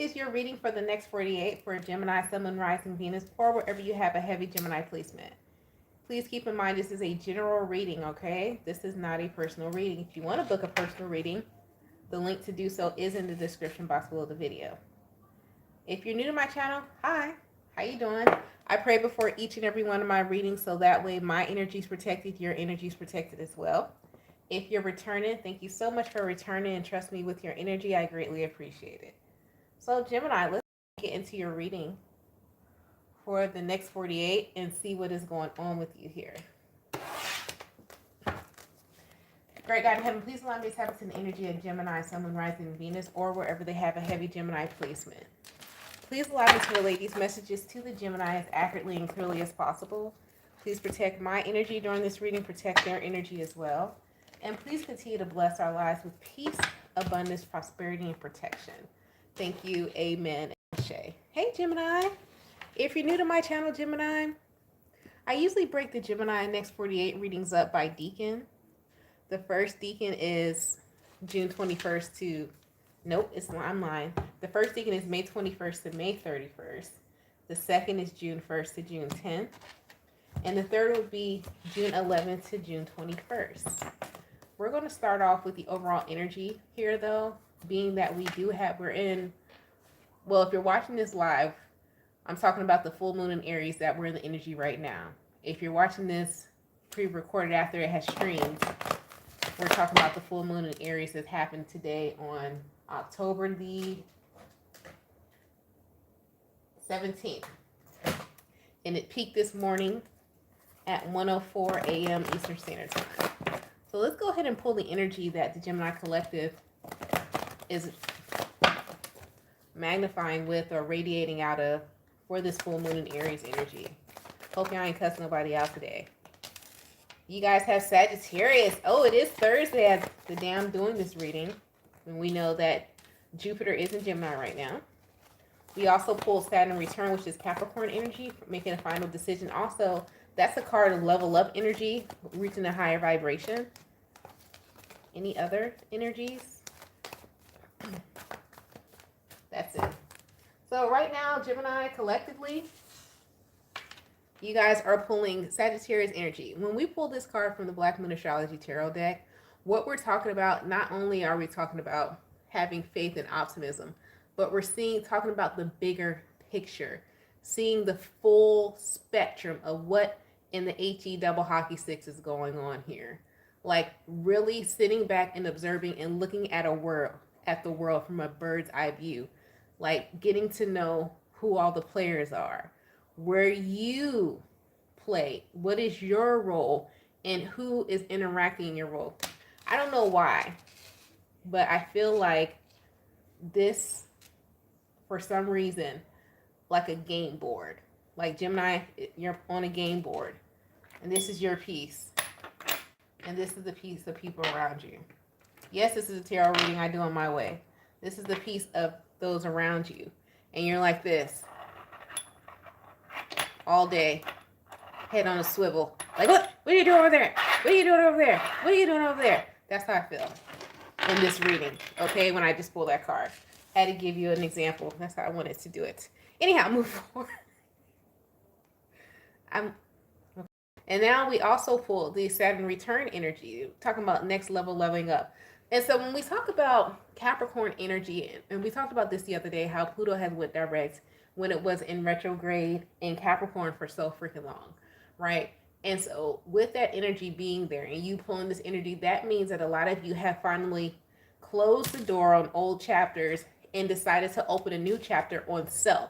is your reading for the next 48 for Gemini, Sun, Moon, Rising, Venus, or wherever you have a heavy Gemini placement. Please keep in mind this is a general reading, okay? This is not a personal reading. If you want to book a personal reading, the link to do so is in the description box below the video. If you're new to my channel, hi, how you doing? I pray before each and every one of my readings so that way my energy is protected, your energy is protected as well. If you're returning, thank you so much for returning and trust me with your energy. I greatly appreciate it. So Gemini, let's get into your reading for the next 48 and see what is going on with you here. Great God in heaven, please allow me to tap into the energy of Gemini, Sun, Moon, Rising, Venus, or wherever they have a heavy Gemini placement. Please allow me to relay these messages to the Gemini as accurately and clearly as possible. Please protect my energy during this reading, protect their energy as well. And please continue to bless our lives with peace, abundance, prosperity, and protection. Thank you. Amen. Ashe. Hey, Gemini. If you're new to my channel, Gemini, I usually break the Gemini next 48 readings up by decan. The first decan is June 21st to, nope, I'm lying. The first decan is May 21st to May 31st. The second is June 1st to June 10th. And the third would be June 11th to June 21st. We're going to start off with the overall energy here, though, being that we're in, well, if you're watching this live, I'm talking about the full moon in Aries that we're in the energy right now. If you're watching this pre-recorded after it has streamed, we're talking about the full moon in Aries that happened today on October the 17th. And it peaked this morning at 1:04 a.m. Eastern Standard Time. So let's go ahead and pull the energy that the Gemini Collective is magnifying with or radiating out of for this full moon in Aries energy. Hope y'all ain't cussing nobody out today. You guys have Sagittarius. Oh, it is Thursday as the day I'm doing this reading. And we know that Jupiter is in Gemini right now. We also pulled Saturn return, which is Capricorn energy, making a final decision. Also, that's a card of level up energy, reaching a higher vibration. Any other energies? That's it. So right now, Gemini collectively, you guys are pulling Sagittarius energy. When we pull this card from the Black Moon Astrology Tarot deck, what we're talking about, not only are we talking about having faith and optimism, but we're talking about the bigger picture, seeing the full spectrum of what in the HE double hockey sticks is going on here. Like really sitting back and observing and looking at the world from a bird's eye view, like getting to know who all the players are, where you play, what is your role, and who is interacting in your role. I don't know why, but I feel like this, for some reason, like a game board. Like Gemini, you're on a game board, and this is your piece, and this is the piece of people around you. Yes, this is a tarot reading I do on my way. This is the piece of those around you, and you're like this all day, head on a swivel. Like, what are you doing over there? What are you doing over there? What are you doing over there? That's how I feel in this reading, okay, when I just pulled that card. Had to give you an example. That's how I wanted to do it. Anyhow, move forward. And now we also pulled the Saturn return energy, talking about next level leveling up. And so when we talk about Capricorn energy, and we talked about this the other day, how Pluto has went direct when it was in retrograde in Capricorn for so freaking long, right? And so with that energy being there and you pulling this energy, that means that a lot of you have finally closed the door on old chapters and decided to open a new chapter on self.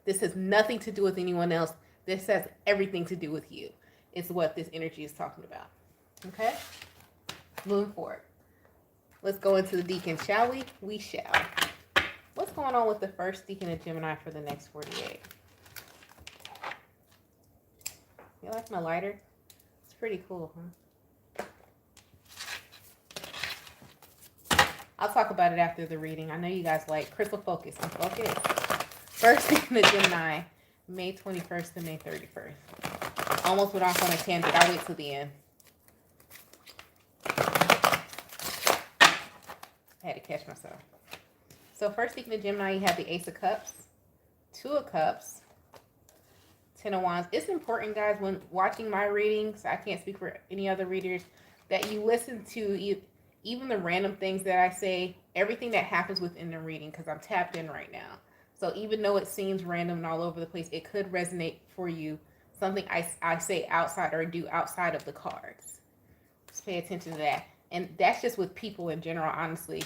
This has nothing to do with anyone else. This has everything to do with you. It's what this energy is talking about. Okay? Moving forward. Let's go into the decan, shall we? We shall. What's going on with the first decan of Gemini for the next 48? You like my lighter? It's pretty cool, huh? I'll talk about it after the reading. I know you guys like crystal focus. Focus. First decan of Gemini, May 21st to May 31st. Almost went off on a tangent. I'll wait till the end. I had to catch myself. So first speaking of Gemini, you have the Ace of Cups, Two of Cups, Ten of Wands. It's important, guys, when watching my readings, I can't speak for any other readers, that you listen to even the random things that I say, everything that happens within the reading, because I'm tapped in right now. So even though it seems random and all over the place, it could resonate for you. Something I say outside or do outside of the cards. Just pay attention to that. And that's just with people in general, honestly.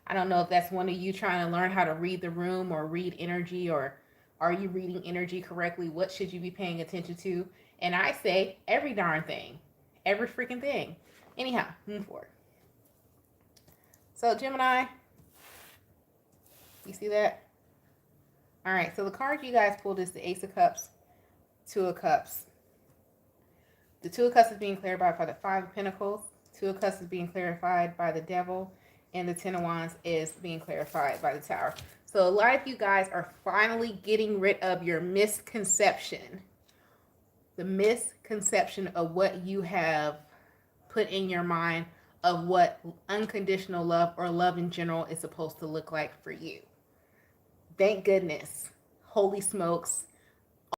I don't know if that's one of you trying to learn how to read the room or read energy, or are you reading energy correctly? What should you be paying attention to? And I say every darn thing. Every freaking thing. Anyhow, move forward. So Gemini, you see that? All right, so the card you guys pulled is the Ace of Cups, Two of Cups. The Two of Cups is being clarified by the Five of Pentacles. Two of Cups is being clarified by the Devil. And the Ten of Wands is being clarified by the Tower. So a lot of you guys are finally getting rid of your misconception. The misconception of what you have put in your mind of what unconditional love or love in general is supposed to look like for you. Thank goodness. Holy smokes,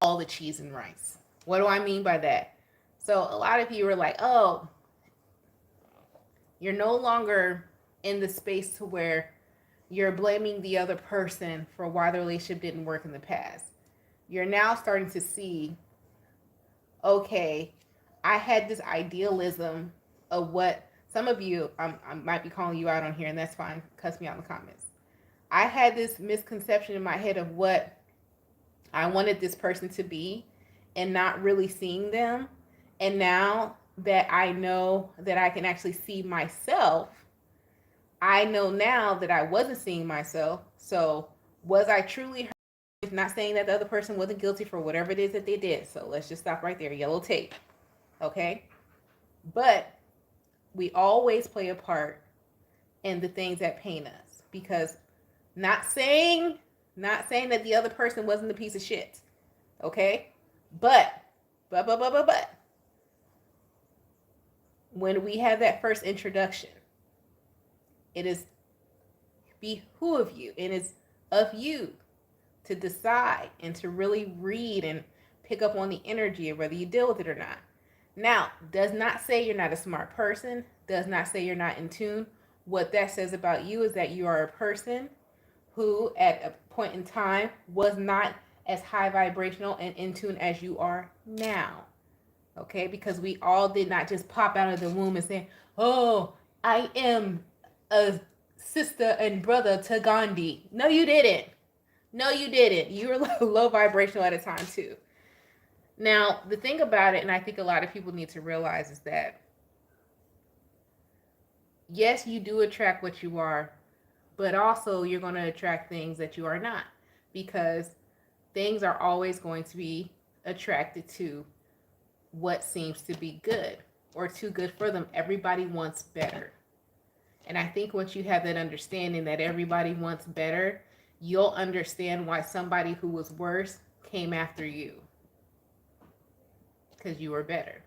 all the cheese and rice. What do I mean by that? So a lot of you are like, oh, you're no longer in the space to where you're blaming the other person for why the relationship didn't work in the past. You're now starting to see, okay, I had this idealism of what some of you, I might be calling you out on here, and that's fine. Cuss me out in the comments. I had this misconception in my head of what I wanted this person to be and not really seeing them. And now that I know that I can actually see myself, I know now that I wasn't seeing myself. So was I truly hurt? Not saying that the other person wasn't guilty for whatever it is that they did. So let's just stop right there. Yellow tape. Okay? But we always play a part in the things that pain us, because not saying that the other person wasn't a piece of shit. Okay? But when we have that first introduction, it is behoove you, and it's of you to decide and to really read and pick up on the energy of whether you deal with it or not. Now, does not say you're not a smart person, does not say you're not in tune. What that says about you is that you are a person who at a point in time was not as high vibrational and in tune as you are now. Okay? Because we all did not just pop out of the womb and say, oh, I am a sister and brother to Gandhi. No, you didn't. No, you didn't. You were low vibrational at a time too. Now, the thing about it, and I think a lot of people need to realize, is that yes, you do attract what you are, but also you're going to attract things that you are not, because things are always going to be attracted to what seems to be good or too good for them. Everybody wants better. And I think once you have that understanding that everybody wants better, you'll understand why somebody who was worse came after you. Because you were better.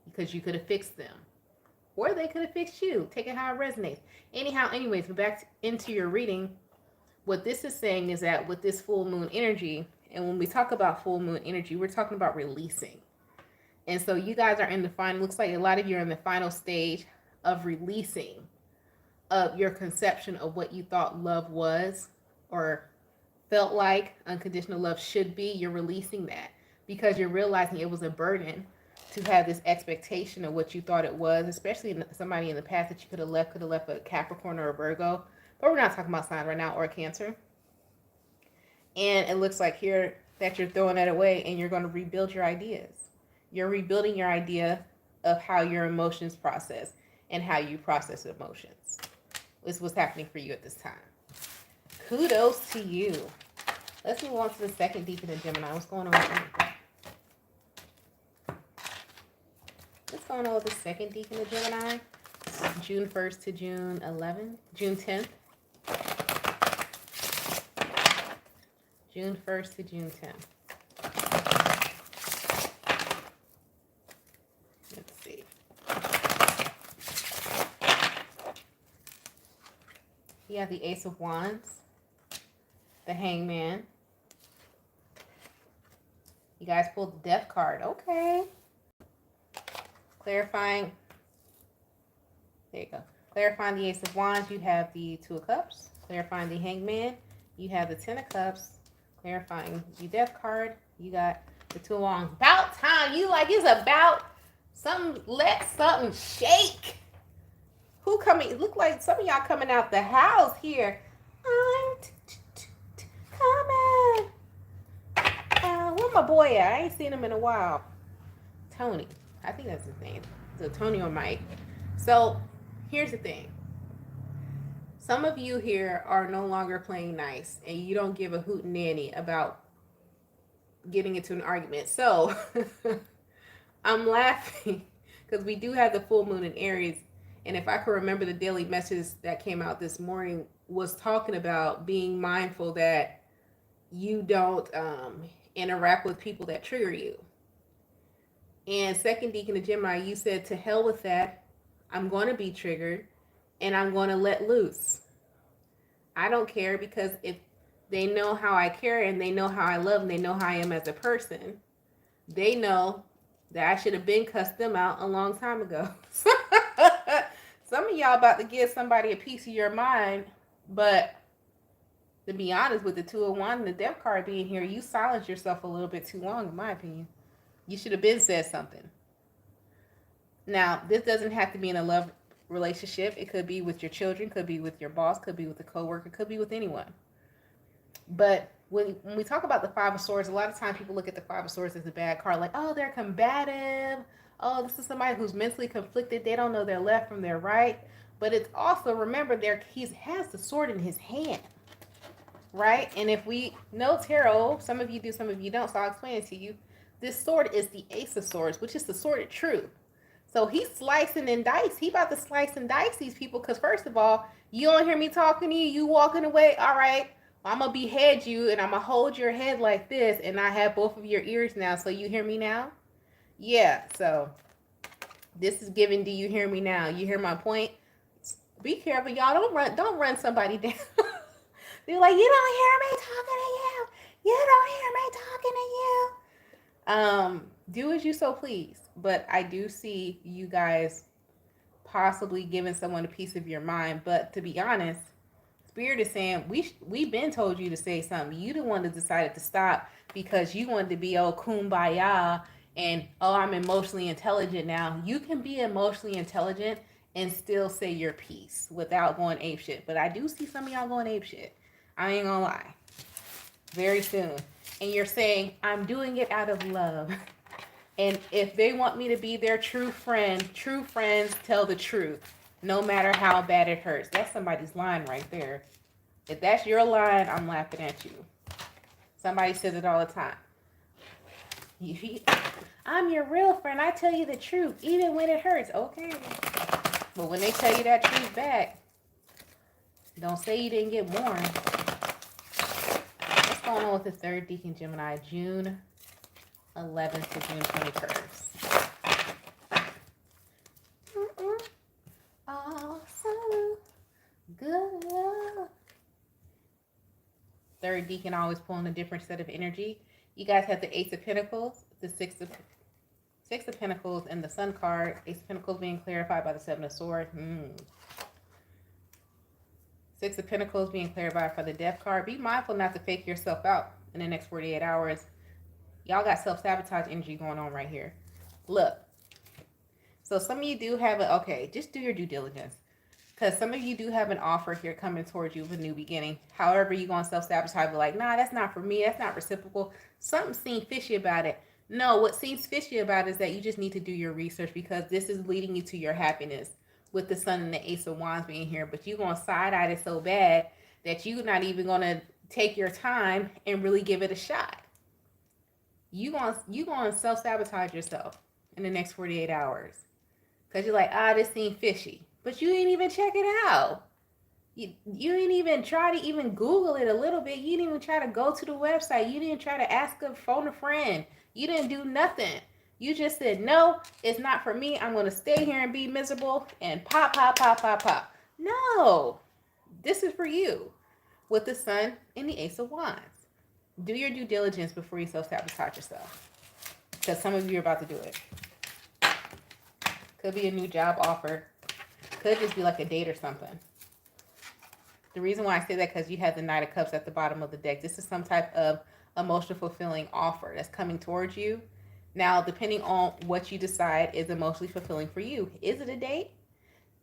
Because you could have fixed them. Or they could have fixed you. Take it how it resonates. Anyways, back into your reading. What this is saying is that with this full moon energy, and when we talk about full moon energy, we're talking about releasing. And so you guys are in the final, looks like a lot of you are in the final stage of releasing of your conception of what you thought love was or felt like unconditional love should be. You're releasing that because you're realizing it was a burden to have this expectation of what you thought it was, especially somebody in the past that you could have left a Capricorn or a Virgo. But we're not talking about sign right now, or a Cancer. And it looks like here that you're throwing that away and you're going to rebuild your ideas. You're rebuilding your idea of how your emotions process and how you process emotions. This is what's happening for you at this time. Kudos to you. Let's move on to the second deacon of Gemini. What's going on with you? What's going on with the second deacon of Gemini? June 1st to June 11th. June 10th. June 1st to June 10th. Let's see. You have the Ace of Wands, the Hangman. You guys pulled the Death card. Okay. Clarifying. There you go. Clarifying the Ace of Wands, you have the Two of Cups. Clarifying the Hangman, you have the Ten of Cups. Clarifying the Death card, you got the Two of Wands. About time. You like it's about something. Let something shake. Who coming? Look like some of y'all coming out the house here. I'm coming. Where my boy at? I ain't seen him in a while. Tony. I think that's his name. So Tony or Mike. So here's the thing. Some of you here are no longer playing nice and you don't give a hoot nanny about getting into an argument. So I'm laughing because we do have the full moon in Aries. And if I can remember, the daily message that came out this morning was talking about being mindful that you don't interact with people that trigger you. And second deacon of Gemini, you said, to hell with that. I'm going to be triggered and I'm going to let loose. I don't care, because if they know how I care and they know how I love and they know how I am as a person, they know that I should have been cussed them out a long time ago. Some of y'all about to give somebody a piece of your mind, but to be honest, with the Two of Wands and the Death card being here, you silenced yourself a little bit too long, in my opinion. You should have been said something. Now, this doesn't have to be in a love relationship. It could be with your children, could be with your boss, could be with a coworker, could be with anyone. But when we talk about the Five of Swords, a lot of times people look at the Five of Swords as a bad card, like, oh, they're combative. Oh, this is somebody who's mentally conflicted. They don't know their left from their right. But it's also, remember, he has the sword in his hand, right? And if we know tarot, some of you do, some of you don't, so I'll explain it to you. This sword is the Ace of Swords, which is the sword of truth. So he's slicing and dice. He about to slice and dice these people, because first of all, you don't hear me talking to you. You walking away. All right, I'm going to behead you, and I'm going to hold your head like this, and I have both of your ears now, so you hear me now? Yeah, so this is giving, do you hear me now? You hear my point? Be careful, y'all. Don't run somebody down. They're like, you don't hear me talking to you. You don't hear me talking to you. Do as you so please. But I do see you guys possibly giving someone a piece of your mind. But to be honest, Spirit is saying, we've been told you to say something. You the one that decided to stop because you wanted to be, oh, kumbaya, and, oh, I'm emotionally intelligent now. You can be emotionally intelligent and still say your piece without going apeshit. But I do see some of y'all going apeshit. I ain't gonna lie. Very soon. And you're saying, I'm doing it out of love. And if they want me to be their true friend, true friends tell the truth, no matter how bad it hurts. That's somebody's line right there. If that's your line, I'm laughing at you. Somebody says it all the time. I'm your real friend. I tell you the truth, even when it hurts. Okay. But when they tell you that truth back, don't say you didn't get warned. What's going on with the third decan Gemini, June 11th to June 21st? Awesome. Good love. Third decan always pulling a different set of energy. You guys have the Ace of Pentacles, the Six of Pentacles, and the Sun card. Ace of Pentacles being clarified by the Seven of Swords. Six of Pentacles being clarified by the Death card. Be mindful not to fake yourself out in the next 48 hours. Y'all got self-sabotage energy going on right here. Look. So some of you do have okay, just do your due diligence. Because some of you do have an offer here coming towards you with a new beginning. However, you're going to self-sabotage, like, nah, that's not for me. That's not reciprocal. Something seems fishy about it. No, what seems fishy about it is that you just need to do your research, because this is leading you to your happiness with the Sun and the Ace of Wands being here. But you're going to side-eye it so bad that you're not even going to take your time and really give it a shot. You're going to self-sabotage yourself in the next 48 hours. Because you're like, this seems fishy. But you didn't even check it out. You didn't even try to even Google it a little bit. You didn't even try to go to the website. You didn't try to phone a friend. You didn't do nothing. You just said, no, it's not for me. I'm going to stay here and be miserable and pop. No. This is for you with the Sun and the Ace of Wands. Do your due diligence before you self-sabotage yourself, because some of you are about to do it. Could be a new job offer. Could just be like a date or something. The reason why I say that because you have the Knight of Cups at the bottom of the deck. This is some type of emotional fulfilling offer that's coming towards you. Now, depending on what you decide is emotionally fulfilling for you. Is it a date?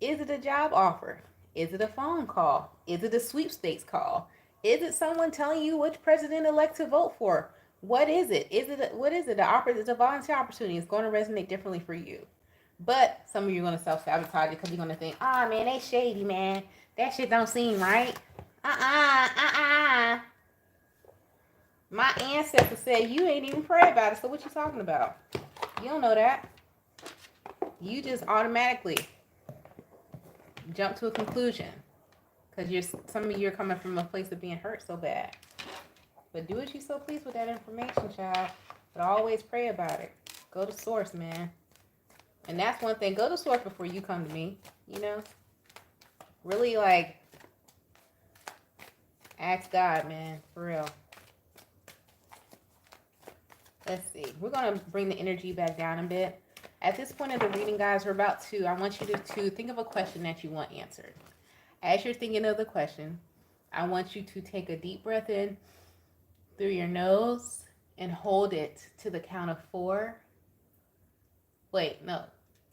Is it a job offer? Is it a phone call? Is it a sweepstakes call? Is it someone telling you which president-elect to vote for? What is it? What is it? It's a volunteer opportunity. It's going to resonate differently for you. But some of you are going to self-sabotage it because you're going to think, ah, man, they shady, man. That shit don't seem right. My ancestor said you ain't even pray about it, so what you talking about? You don't know that. You just automatically jump to a conclusion because some of you are coming from a place of being hurt so bad. But do as you so please with that information, child. But always pray about it. Go to source, man. And that's one thing. Go to source before you come to me. You know? Really, like, ask God, man. For real. Let's see. We're going to bring the energy back down a bit. At this point of the reading, guys, I want you to think of a question that you want answered. As you're thinking of the question, I want you to take a deep breath in through your nose and hold it to the count of 4. Wait, no.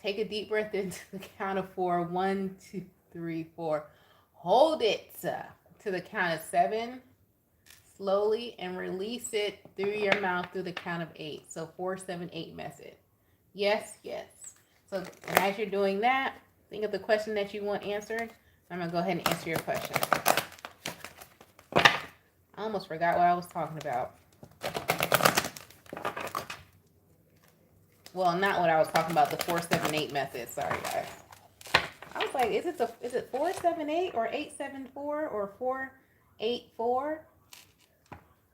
Take a deep breath into the count of 4. 1, 2, 3, 4. Hold it to the count of 7. Slowly, and release it through your mouth through the count of 8. So 4, 7, 8 method. Yes, yes. So as you're doing that, think of the question that you want answered. I'm going to go ahead and answer your question. I almost forgot what I was talking about. Well, not what I was talking about, the 4, 7, 8 method. Sorry, guys. I was like, is it 4, 7, 8 or 8, 7, 4 or 4, 8, 4?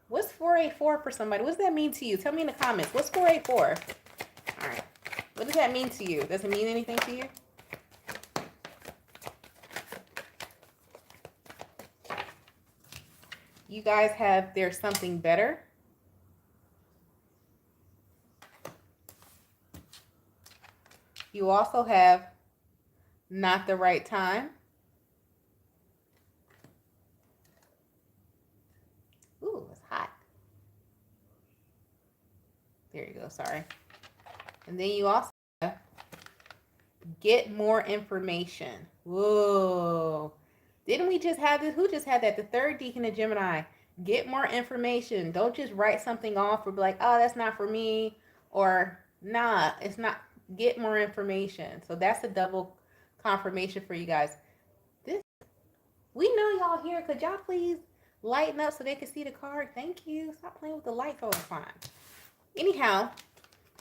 What's 484 for somebody? What does that mean to you? Tell me in the comments. What's 484? All right. What does that mean to you? Does it mean anything to you? You guys have there's something better. You also have not the right time. Ooh, it's hot. There you go, sorry. And then you also have get more information. Whoa. Didn't we just have this? Who just had that? The third decan of Gemini. Get more information. Don't just write something off or be like, oh, that's not for me. Or, nah, it's not. Get more information. So that's a double confirmation for you guys. We know y'all here. Could y'all please lighten up so they can see the card? Thank you. Stop playing with the lights all the time. Anyhow,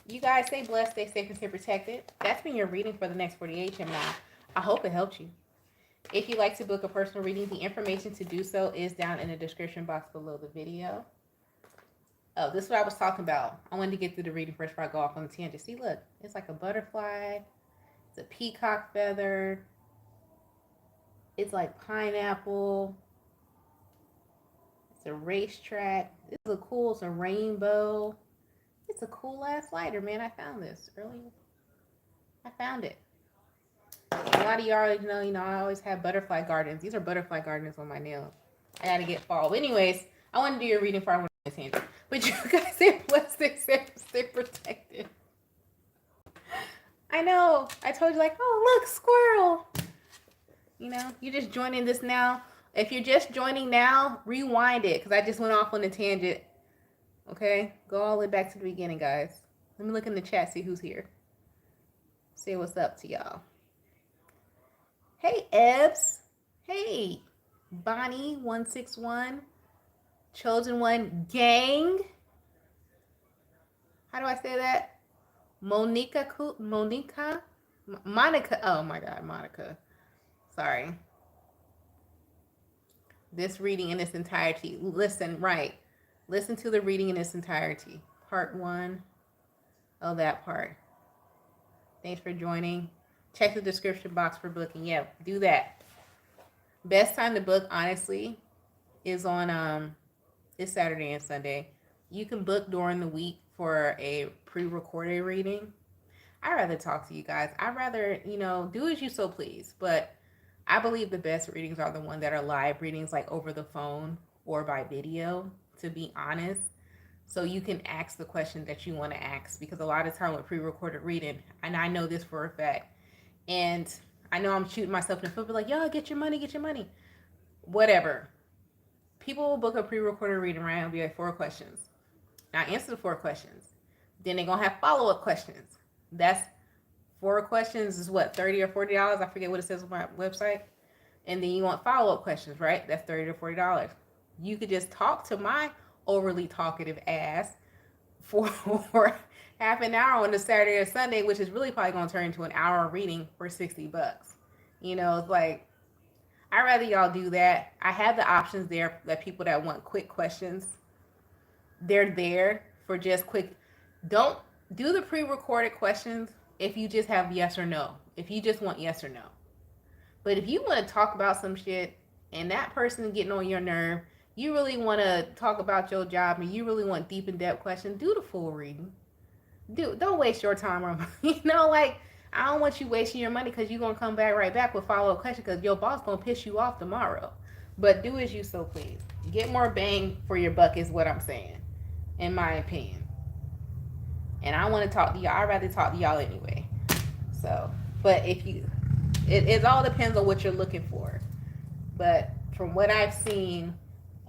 you guys stay blessed, stay safe, and stay protected. That's been your reading for the next 48, Gemini. I hope it helped you. If you'd like to book a personal reading, the information to do so is down in the description box below the video. Oh, this is what I was talking about. I wanted to get through the reading first before I go off on the tangent. See, look. It's like a butterfly. It's a peacock feather. It's like pineapple. It's a racetrack. This is cool. It's a rainbow. It's a cool ass lighter, man. I found this earlier. I found it. A lot of y'all already know, I always have butterfly gardens. These are butterfly gardens on my nails. I gotta get fall. But anyways, I want to do your reading before I went on the tangent. But you guys stay blessed, stay protected. I know. I told you, like, oh, look, squirrel. You're just joining this now. If you're just joining now, rewind it because I just went off on a tangent. Okay? Go all the way back to the beginning, guys. Let me look in the chat, see who's here. Say what's up to y'all. Hey, Ebbs. Hey, Bonnie161. Chosen One Gang. How do I say that? Monica. Monica. Oh my God, Monica. Sorry. This reading in its entirety. Listen to the reading in its entirety. Part 1. Oh, that part. Thanks for joining. Check the description box for booking. Yeah, do that. Best time to book, honestly, is on this Saturday and Sunday. You can book during the week for a pre-recorded reading. I'd rather talk to you guys. I'd rather, do as you so please. But I believe the best readings are the ones that are live readings, like over the phone or by video, to be honest. So you can ask the question that you want to ask, because a lot of time with pre-recorded reading, and I know this for a fact, and I know I'm shooting myself in the foot, but like, yo, get your money. Whatever. People will book a pre-recorded reading, right? It'll be like 4 questions. Now answer the 4 questions. Then they're gonna have follow-up questions. That's 4 questions is what, $30 or $40? I forget what it says on my website. And then you want follow-up questions, right? That's $30 to $40. You could just talk to my overly talkative ass for half an hour on a Saturday or Sunday, which is really probably gonna turn into an hour reading for $60. It's like, I'd rather y'all do that. I have the options there that people that want quick questions, they're there for just quick. Don't do the pre-recorded questions if you just have yes or no. If you just want yes or no. But if you want to talk about some shit and that person getting on your nerve, you really want to talk about your job and you really want deep in depth questions, do the full reading. Don't waste your time on like, I don't want you wasting your money, because you're gonna come right back with follow-up questions, because your boss gonna piss you off tomorrow. But do as you so please. Get more bang for your buck is what I'm saying, in my opinion. And I want to talk to y'all. I'd rather talk to y'all anyway. So, but it all depends on what you're looking for. But from what I've seen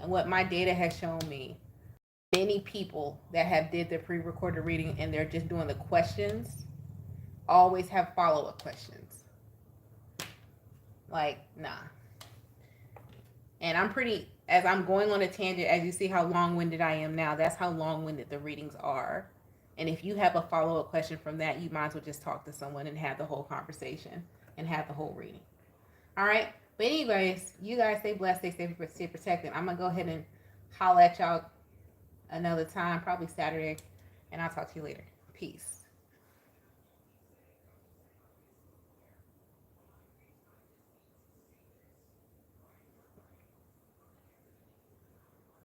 and what my data has shown me, many people that have did the pre-recorded reading and they're just doing the questions always have follow-up questions. Like, nah. And as I'm going on a tangent, as you see how long-winded I am now, that's how long-winded the readings are. And if you have a follow-up question from that, you might as well just talk to someone and have the whole conversation and have the whole reading. All right? But anyways, you guys stay blessed, stay safe, stay protected. I'm going to go ahead and holler at y'all another time, probably Saturday, and I'll talk to you later. Peace.